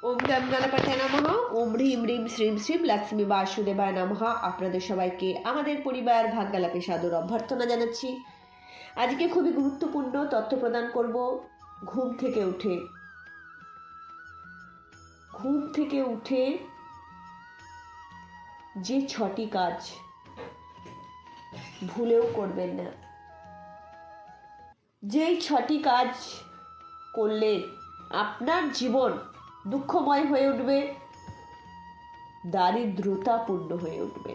ওম গম গণপতে নমঃ। ওম হ্রিম হ্রিম শ্রীম শ্রীম লক্ষ্মী বাসুদেবায় নমঃ। আপনাদের সবাইকে আমাদের পরিবার ভাগ্যালাপে সাদর অভ্যর্থনা জানাচ্ছি। আজকে খুবই গুরুত্বপূর্ণ তথ্য প্রদান করব। ঘুম থেকে উঠে যে 6টি কাজ ভুলেও করবেন না। যেই 6টি কাজ করলে আপনার জীবন দুঃখময় হয়ে উঠবে, দারিদ্রতাপূর্ণ হয়ে উঠবে।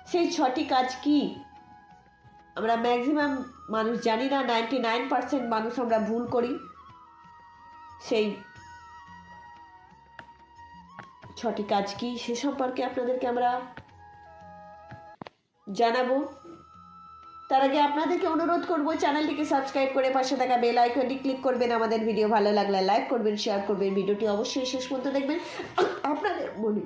সেই 6টি কাজ কি? আমরা ম্যাক্সিমাম মানুষ জানি না, 99% মানুষ আমরা ভুল করি। সেই 6টি কাজ কি সে সম্পর্কে আপনাদেরকে আমরা জানাবো। তার আগে আপনাদেরকে অনুরোধ করব, চ্যানেলটিকে সাবস্ক্রাইব করে পাশে থাকা বেল আইকনটি ক্লিক করবেন। আমাদের ভিডিও ভালো লাগলে লাইক করবেন, শেয়ার করবেন। ভিডিওটি অবশ্যই শেষ পর্যন্ত দেখবেন। আপনাদের মনে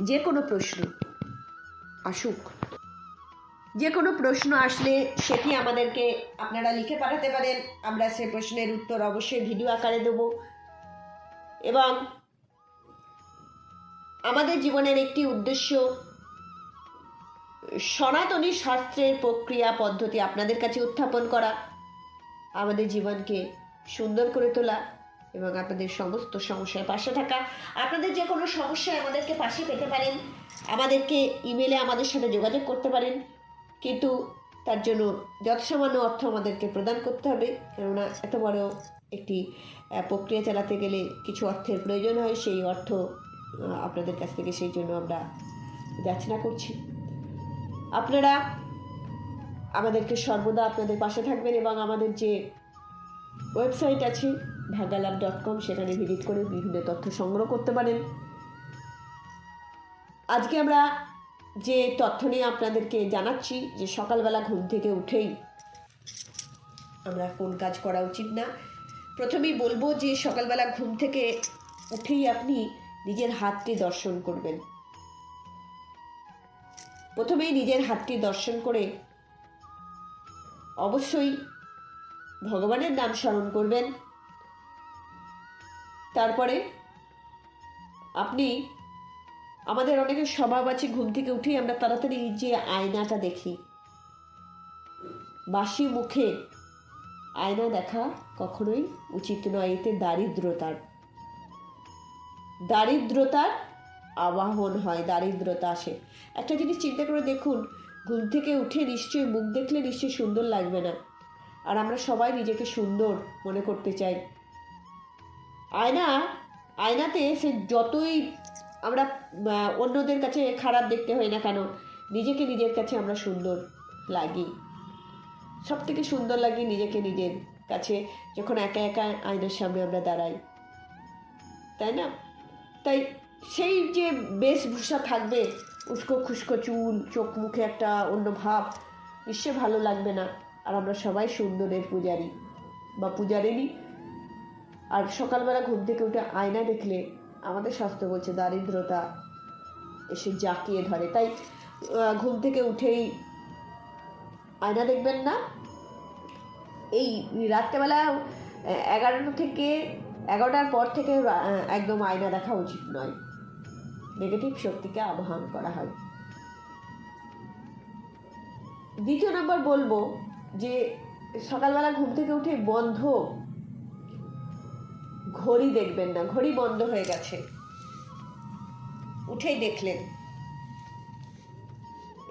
যে কোনো প্রশ্ন আসুক, যে কোনো প্রশ্ন আসলে সেটি আমাদেরকে আপনারা লিখে পাঠাতে পারেন। আমরা সেই প্রশ্নের উত্তর অবশ্যই ভিডিও আকারে দেব। এবং আমাদের জীবনের একটি উদ্দেশ্য সনাতনী শাস্ত্রের প্রক্রিয়া পদ্ধতি আপনাদের কাছে উত্থাপন করা, আমাদের জীবনকে সুন্দর করে তোলা এবং আপনাদের সমস্ত সমস্যার পাশে থাকা। আপনাদের যে কোনো সমস্যায় আমাদেরকে পাশে পেতে পারেন। আমাদেরকে ইমেলে আমাদের সাথে যোগাযোগ করতে পারেন, কিন্তু তার জন্য যৎসামান্য অর্থ আমাদেরকে প্রদান করতে হবে। কেননা এত বড় একটি প্রক্রিয়া চালাতে গেলে কিছু অর্থের প্রয়োজন হয়। সেই অর্থ আপনাদের কাছ থেকে সেই জন্য আমরা যাচনা করছি। আপনারা আমাদেরকে সর্বদা আপনাদের পাশে থাকবেন এবং আমাদের যে ওয়েবসাইট আছে ভাগ্যালাপ.com, সেখানে ভিজিট করে বিভিন্ন তথ্য সংগ্রহ করতে পারেন। আজকে আমরা যে তথ্য নিয়ে আপনাদেরকে জানাচ্ছি যে সকালবেলা ঘুম থেকে উঠেই আমরা কোন কাজ করা উচিত না। প্রথমেই বলবো যে সকালবেলা ঘুম থেকে উঠেই আপনি নিজের হাতটি দর্শন করবেন। প্রথমেই নিজের হাতটি দর্শন করে অবশ্যই ভগবানের নাম স্মরণ করবেন। তারপরে আপনি, আমাদের অনেকের স্বভাব আছে ঘুম থেকে উঠেই আমরা তাড়াতাড়ি যে আয়নাটা দেখি। বাসি মুখে আয়না দেখা কখনোই উচিত নয়। এতে দারিদ্রতার আবাহন হয়, দারিদ্রতা আসে। একটা জিনিস চিন্তা করে দেখুন, ঘুম থেকে উঠে নিশ্চয়ই মুখ দেখলে নিশ্চয়ই সুন্দর লাগবে না। আর আমরা সবাই নিজেকে সুন্দর মনে করতে চাই। আয়নাতে সে যতই আমরা অন্যদের কাছে খারাপ দেখতে হয় না কেন, নিজের কাছে আমরা সুন্দর লাগি। সব থেকে সুন্দর লাগে নিজের কাছে যখন একা একা আয়নার সামনে আমরা দাঁড়াই, তাই না? তাই সেই যে বেশভূষা থাকবে, উস্কো খুস্কো চুল, চোখ মুখে একটা অন্য ভাব, নিশ্চয় ভালো লাগবে না। আর আমরা সবাই সুন্দরের পূজারী বা পূজারিনী। আর সকালবেলা ঘুম থেকে উঠে আয়না দেখলে আমাদের শাস্ত্র বলছে দারিদ্রতা এসে জাঁকিয়ে ধরে। তাই ঘুম থেকে উঠেই আয়না দেখবেন না। এই রাত্রেবেলা 11টার পর থেকে একদম আয়না দেখা উচিত নয়। নেগেটিভ শক্তিকে আবাহন করা হয়। দ্বিতীয় নম্বর বলবো যে সকালবেলা ঘুম থেকে উঠে বন্ধ ঘড়ি দেখবেন না। ঘড়ি বন্ধ হয়ে গেছে, উঠেই দেখলেন,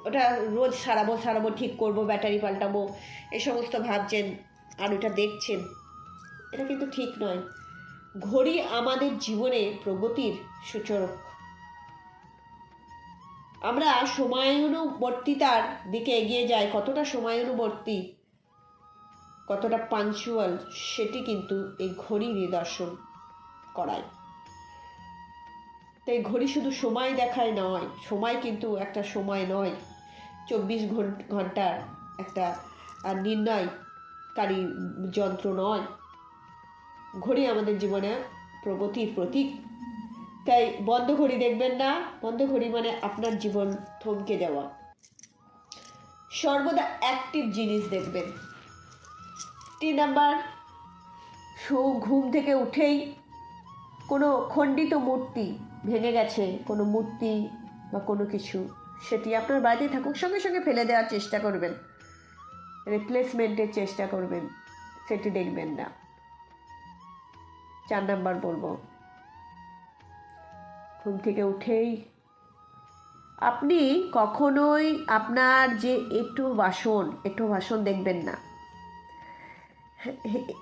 ওটা রোজ সারাবো ঠিক করব, ব্যাটারি পাল্টাবো, এই সমস্ত ভাবছেন আর ওটা দেখছেন, এটা কিন্তু ঠিক নয়। ঘড়ি আমাদের জীবনে প্রগতির সূচক। আমরা সময়ানুবর্তিতার দিকে এগিয়ে যাই। কতটা সময়ানুবর্তী, কতটা পাঞ্চুয়াল, সেটি কিন্তু এই ঘড়ি নিদর্শন করায়। তাই ঘড়ি শুধু সময় দেখায় নয়, সময় কিন্তু একটা সময় নয়, 24 ঘন্টার একটা নির্ণয়কারী যন্ত্র নয়। ঘড়ি আমাদের জীবনে প্রগতির প্রতীক। তাই বন্ধ ঘড়ি দেখবেন না। বন্ধ ঘড়ি মানে আপনার জীবন থমকে যাওয়া। সর্বদা অ্যাক্টিভ জিনিস দেখবেন। 3 নাম্বার, ঘুম থেকে উঠেই কোনো খণ্ডিত মূর্তি ভেঙে গেছে, কোনো মূর্তি বা কোনো কিছু, সেটি আপনার বাড়িতে থাকুক, সঙ্গে সঙ্গে ফেলে দেওয়ার চেষ্টা করবেন, রিপ্লেসমেন্টের চেষ্টা করবেন, সেটি দেখবেন না। 4 নাম্বার বলবো, ঘুম থেকে উঠেই আপনি কখনোই আপনার যে এঁটো বাসন দেখবেন না।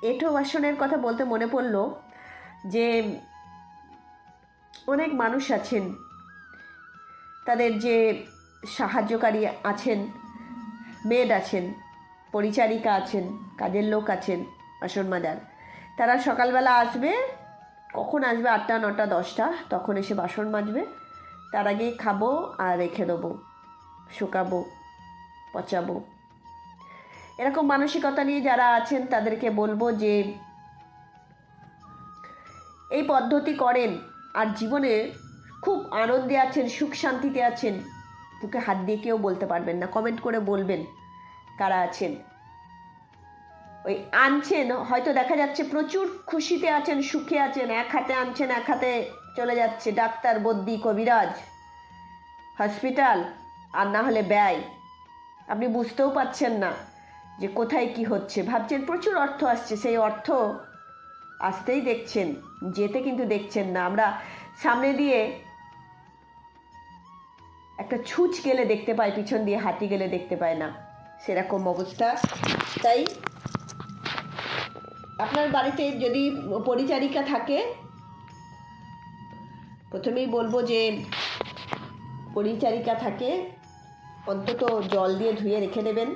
এঁটো বাসনের কথা বলতে মনে পড়লো যে অনেক মানুষ আছেন, তাদের যে সাহায্যকারী আছেন, মেড আছেন, পরিচারিকা আছেন, কাজের লোক আছেন, বাসন মাজার, তারা সকালবেলা আসবে, কখন আসবে 8টা 9টা 10টা, তখন এসে বাসন মাজবে, তার আগে খাবো আর রেখে দেবো, শুকাবো, পচাবো। এরকম মানসিকতা নিয়ে যারা আছেন তাদেরকে বলবো যে এই পদ্ধতি করেন আর জীবনে খুব আনন্দে আছেন, সুখ শান্তিতে আছেন, বুকে হাত দিয়ে কেউ বলতে পারবেন না। কমেন্ট করে বলবেন কারা আছেন। ওই আনছেন, হয়তো দেখা যাচ্ছে প্রচুর খুশিতে আছেন, সুখে আছেন, এক হাতে আনছেন, এক হাতে চলে যাচ্ছে ডাক্তার, বদ্যি, কবিরাজ, হসপিটাল, আর না হলে ব্যয়। আপনি বুঝতেও পারছেন না যে কোথায় কি হচ্ছে, ভাবছেন প্রচুর অর্থ আসছে, সেই অর্থ আসতেই দেখছেন, যেতে কিন্তু দেখছেন না। আমরা সামনে দিয়ে একটা ছুঁচ গেলে দেখতে পাই, পিছন দিয়ে হাতি গেলে দেখতে পাই না, সেরকম অবস্থা। তাই আপনার বাড়িতে যদি পরিচারিকা থাকে, প্রথমেই বলবো যে পরিচারিকা থাকে, অন্তত জল দিয়ে ধুয়ে রেখে দেবেন,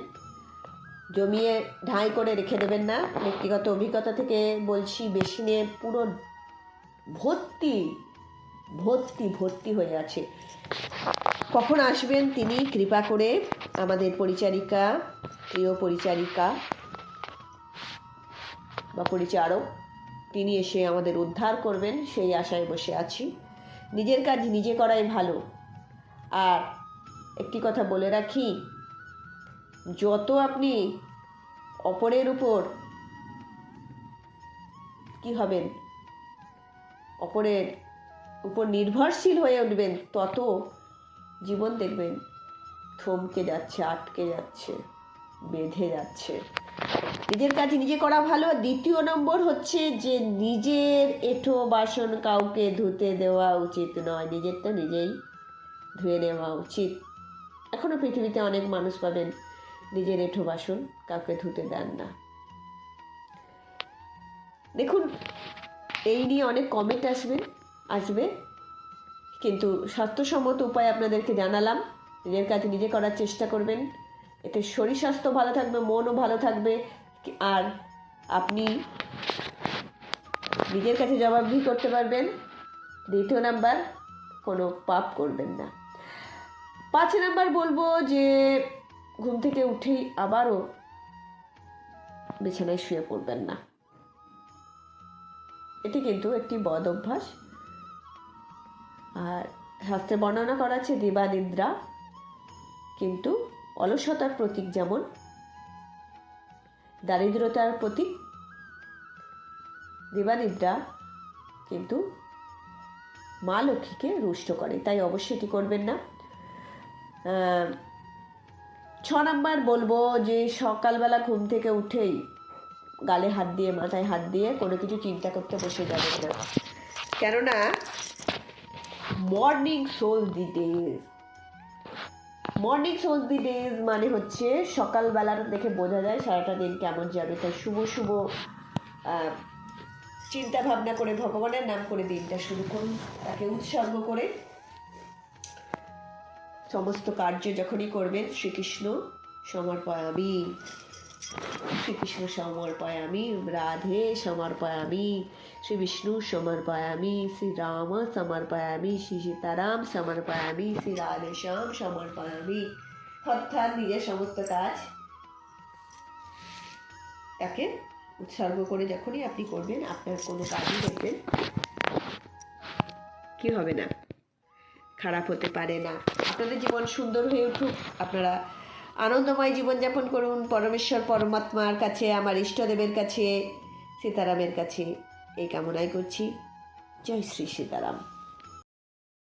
জমিয়ে ঢাই করে রেখে দেবেন না। ব্যক্তিগত অভিজ্ঞতা থেকে বলছি, বেসিনে পুরো ভর্তি ভর্তি ভর্তি হয়ে আছে। কখন আসবেন তিনি কৃপা করে, আমাদের পরিচারিকা, প্রিয় পরিচারিকা বা পরিচারক, তিনি এসে আমাদের উদ্ধার করবেন, সেই আশায় বসে আছি। নিজের কাজ নিজে করাই ভালো। আর একটি কথা বলে রাখি, যত আপনি অপরের উপর কি হবেন, অপরের উপর নির্ভরশীল হয়ে উঠবেন, তত জীবন দেখবেন থমকে যাচ্ছে, আটকে যাচ্ছে, বেঁধে যাচ্ছে। নিজের কাজ নিজে করা ভালো। দ্বিতীয় নম্বর হচ্ছে যে নিজের এঁঠো বাসন কাউকে ধুতে দেওয়া উচিত নয়, নিজেরটা নিজেই ধুয়ে নেওয়া উচিত। এখনও পৃথিবীতে অনেক মানুষ পাবেন নিজের এঁঠো বাসন কাউকে ধুতে দেন না। দেখুন, এই নিয়ে অনেক কমেন্ট আসবে, কিন্তু স্বাস্থ্যসম্মত উপায় আপনাদেরকে জানালাম। নিজের কাজ নিজে করার চেষ্টা করবেন, এতে শরীর স্বাস্থ্য ভালো থাকবে, মনও ভালো থাকবে, আর আপনি নিজের কাছে জবাবদিহি করতে পারবেন। দ্বিতীয় নাম্বার, কোনো পাপ করবেন না। 5 নাম্বার বলবো যে ঘুম থেকে উঠেই আবারও বিছানায় শুয়ে পড়বেন না। এটি কিন্তু একটি বদ অভ্যাস। আর শাস্ত্রে বর্ণনা করা আছে দিবানিদ্রা কিন্তু অলসতার প্রতীক, যেমন দারিদ্রতার প্রতীক, দিবানিদ্রা কিন্তু মা লক্ষ্মীকে রুষ্ট করে, তাই অবশ্যই এটি করবেন না। 6 নাম্বার বলবো যে সকালবেলা ঘুম থেকে উঠেই গালে হাত দিয়ে, মাথায় হাত দিয়ে কোনো কিছু চিন্তা করতে বসে যাবেন না, কেননা মর্নিং সোলস দি ডেজ মানে হচ্ছে সকালবেলার দেখে বোঝা যায় সারাটা দিন কেমন যাবে। তাই শুভ শুভ চিন্তা ভাবনা করে ভগবানের নাম করে দিনটা শুরু করুন, তাকে উৎসর্গ করে। সমস্ত কার্য যখনই করবেন, শ্রীকৃষ্ণ সমর্পয়ামি, শ্রীকৃষ্ণ সমর্পয়ামি, রাধে সমর্পয়ামি, শ্রী বিষ্ণু সমর্পয়ামি, শ্রী রাম সমর্পয়ামি, শ্রী সীতারাম সমর্পয়ামি, শ্রী রাধেশ্যাম সমর্পয়ামি। অর্থাৎ নিজের সমস্ত কাজ তাকে উৎসর্গ করে যখনই আপনি করবেন, আপনার কোনো কাজই দেখবেন কি হবে না, খারাপ হতে পারে না। আপনাদের জীবন সুন্দর হয়ে উঠুক, আপনারা আনন্দময় জীবনযাপন করুন। পরমেশ্বর পরমাত্মার কাছে, আমার ইষ্টদেবের কাছে, সীতারামের কাছে এই কামনাই করছি। জয় শ্রী সীতারাম।